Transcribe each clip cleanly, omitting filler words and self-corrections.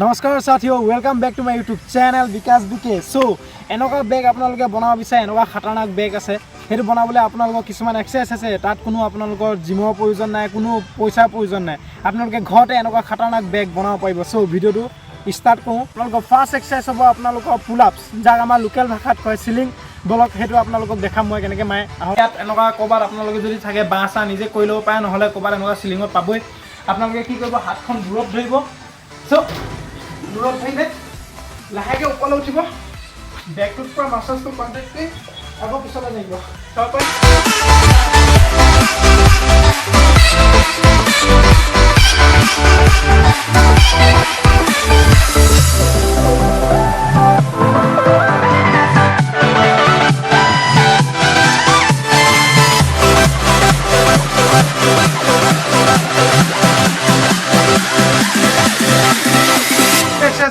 নমস্কাৰ সাথীও welcome back to my YouTube channel Bikash BK so এনেকুৱা বেগ আপোনালোকে বনাব বিচাৰে এনেকুৱা খাতাৰনাক বেগ আছে হেতু বনাবলৈ আপোনালোকৰ কিছুমান এক্সাৰসাইজ আছে তাত কোনো আপোনালোকৰ জিমৰ প্ৰয়োজন নাই কোনো পইচাৰ প্ৰয়োজন নাই আপোনালোকে ঘৰতে এনেকুৱা খাতাৰনাক বেগ বনাব পাৰিব সো ভিডিওটো স্টাৰ্ট কৰোঁ আপোনালোকৰ ফাৰ্ষ্ট এক্সাৰসাইজ হ'ব আপোনালোকৰ পুল আপছ যাক আমাৰ লোকেল ভাষাত কয় সিলিং ব্লক হেতু আপোনালোকক দেখাম মই কেনেকৈ মাৰে ইয়াত এনেকুৱা ক'বাত আপোনালোকে যদি থাকে বাঁহা নিজে কৰি ল'ব পাৰে নহ'লে ক'বাত এনেকুৱা সিলিঙত পাবই আপোনালোকে কি কৰিব হাতখন দূৰত ধৰিব সো দূৰত ধৰিলে লাহেকৈ ওপৰলৈ উঠিব বেগটোৰ পৰা মাছাজটো কণ্টেক্ট কৰি আকৌ পিছলৈ লাগিব তাৰপৰা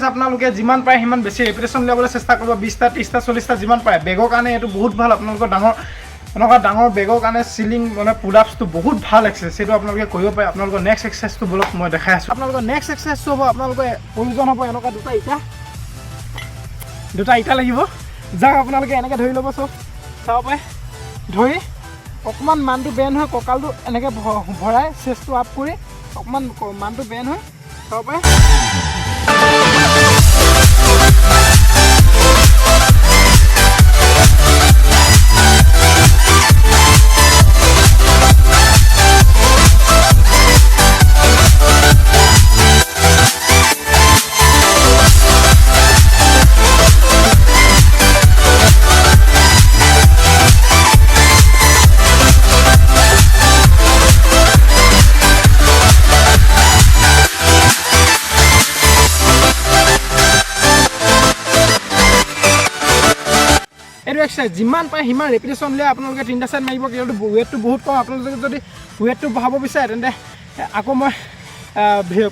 আপোনালোকে যিমান পাৰে সিমান বেছি ৰেপিটেশ্যন ল'বলৈ চেষ্টা কৰিব 20টা 30টা 40টা যিমান পাৰে বেগৰ কাৰণে এইটো বহুত ভাল আপোনালোকৰ ডাঙৰ বেগৰ কাৰণে সিলিং মানে পুল আপছটো বহুত ভাল এক্সাৰসাইজ সেইটো আপোনালোকে কৰিব পাৰে আপোনালোকৰ নেক্সট এক্সাৰসাইজটো ব্লক মই দেখাই আছোঁ আপোনালোকৰ নেক্সট এক্সাৰসাইজটো হ'ব আপোনালোকে প্ৰয়োজন হ'ব এনেকুৱা দুটা ইটা লাগিব যাক আপোনালোকে এনেকৈ ধৰি ল'ব চব চাব পাৰে ধৰি অকণমান মানটো বেণ্ড হৈ কঁকালটো এনেকৈ ভৰাই চেষ্টটো আপ কৰি অকণমান মানটো বেণ্ড হৈ চাব পাৰে যিমান পায় সিমান ৰেপিটেশ্যন লৈ আপোনালোকে 3টা সাইড মাৰিব কিন্তু ৱেটটো বহুত কম আপোনালোকে যদি ৱেটটো বঢ়াব বিচাৰে তেন্তে আকৌ মই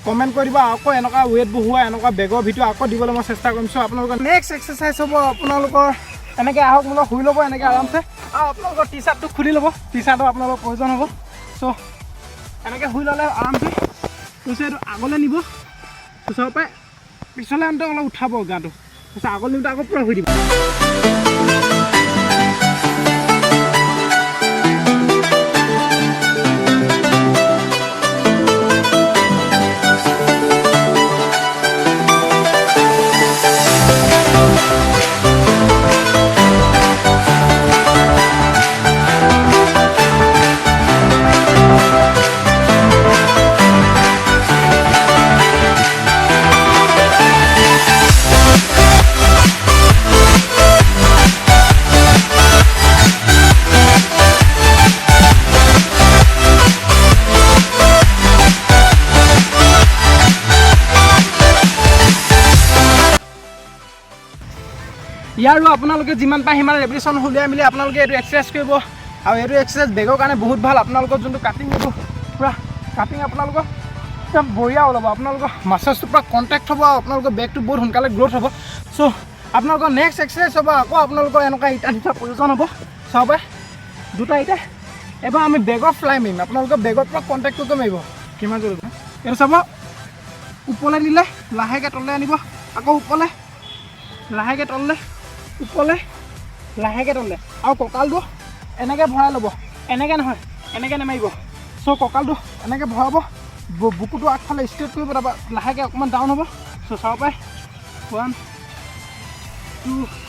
কমেণ্ট কৰি দিব আকৌ এনেকুৱা ৱেট বঢ়োৱা এনেকুৱা বেগৰ ভিডিঅ' আকৌ দিবলৈ মই চেষ্টা কৰিম চ' আপোনালোকৰ নেক্সট এক্সাৰসাইজ হ'ব আপোনালোকৰ এনেকৈ আহক মোলৈ শুই ল'ব এনেকৈ আৰামছে আৰু আপোনালোকৰ টি চাৰ্টটো খুলি ল'ব টি চাৰ্টৰ আপোনালোকৰ প্ৰয়োজন হ'ব চ' এনেকৈ শুই ল'লে আৰামছে তাৰপিছত এইটো আগলৈ নিব পিছৰ পৰাই পিছলৈ আনোতে অলপ উঠাব গাটো তাৰপিছত আগলৈ নিওঁতে আকৌ পূৰা শুই দিব ইয়াৰো আপোনালোকে যিমান পায় সিমান ৰেপিটেশ্যন উলিয়াই মেলি আপোনালোকে এইটো এক্সাৰসাইজ কৰিব আৰু এইটো এক্সাৰসাইজ বেগৰ কাৰণে বহুত ভাল আপোনালোকৰ যোনটো কাটিং হ'ব পূৰা কাটিং আপোনালোকৰ একদম বঢ়িয়া ওলাব আপোনালোকৰ মাছাজটো পূৰা কণ্টেক্ট হ'ব আৰু আপোনালোকৰ বেগটো বহুত সোনকালে গ্ৰ'থ হ'ব চ' আপোনালোকৰ নেক্সট এক্সাৰসাইজ হ'ব আকৌ আপোনালোকৰ এনেকুৱা ইটা দুটা প্ৰয়োজন হ'ব চাব দুটা ইটা এবাৰ আমি বেগত ফ্লাই মাৰিম আপোনালোকৰ বেগৰ পৰা কণ্টেক্ট কৰিব মাৰিব কিমান জৰুৰী এইটো চাব ওপৰলৈ নিলে লাহেকৈ তললৈ আনিব আকৌ ওপৰলৈ লাহেকৈ তললৈ ওপৰলৈ লাহেকৈ তললৈ আৰু কঁকালটো এনেকৈ ভৰাই ল'ব এনেকৈ নহয় এনেকৈ নামাৰিব চ' কঁকালটো এনেকৈ ভৰাব বুকুটো আগফালে ষ্ট্ৰেট কৰিব তাৰপৰা লাহেকৈ অকণমান ডাউন হ'ব চ' চাব পাৰে 1 2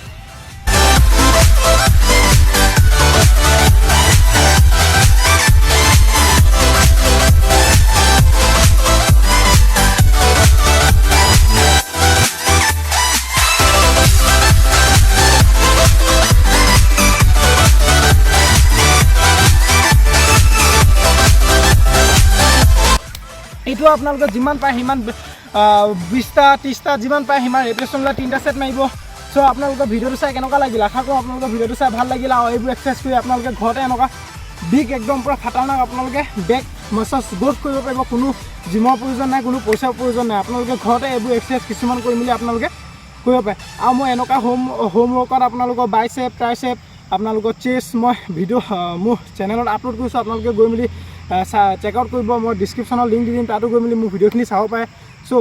এইটো আপোনালোকে যিমান পায় সিমান 20টা 30টা যিমান পায় সিমান ৰেপিটেশ্যন লৈ 3টা সেট মাৰিব চ' আপোনালোকৰ ভিডিঅ'টো চাই কেনেকুৱা লাগিল আশা কৰোঁ আপোনালোকৰ ভিডিঅ'টো চাই ভাল লাগিল আৰু এইবোৰ এক্সাৰসাইজ কৰি আপোনালোকে ঘৰতে এনেকুৱা বিগ একদম পূৰা খাটাৰনাক আপোনালোকে বেগ মাছাজ গ্ৰ'থ কৰিব পাৰিব কোনো জিমৰ প্ৰয়োজন নাই কোনো পইচাৰ প্ৰয়োজন নাই আপোনালোকে ঘৰতে এইবোৰ এক্সাৰসাইজ কিছুমান কৰি মেলি আপোনালোকে কৰিব পাৰে আৰু মই এনেকুৱা হোমৱৰ্কত আপোনালোকৰ বাইচেপ ট্ৰাইচেপ আপোনালোকৰ চেষ্ট মই ভিডিঅ' মোৰ চেনেলত আপলোড কৰিছোঁ আপোনালোকে গৈ মেলি চেক আউট কৰিব মই ডিছক্ৰিপশ্যনৰ লিংক দি দিম তাতো গৈ মেলি মোৰ ভিডিঅ'খিনি চাব পাৰে চ'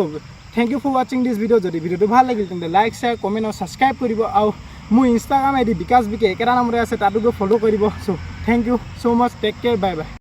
থেংক ইউ ফৰ ৱাচিং দিছ ভিডিঅ' যদি ভিডিঅ'টো ভাল লাগিল তেন্তে লাইক শ্বেয়াৰ কমেণ্ট আৰু ছাবস্ক্ৰাইব কৰিব আৰু মোৰ ইনষ্টাগ্ৰাম আইডি বিকাশ বিকে একেটা নামতে আছে তাতো গৈ ফ'ল' কৰিব so' thank you so' much take care bye by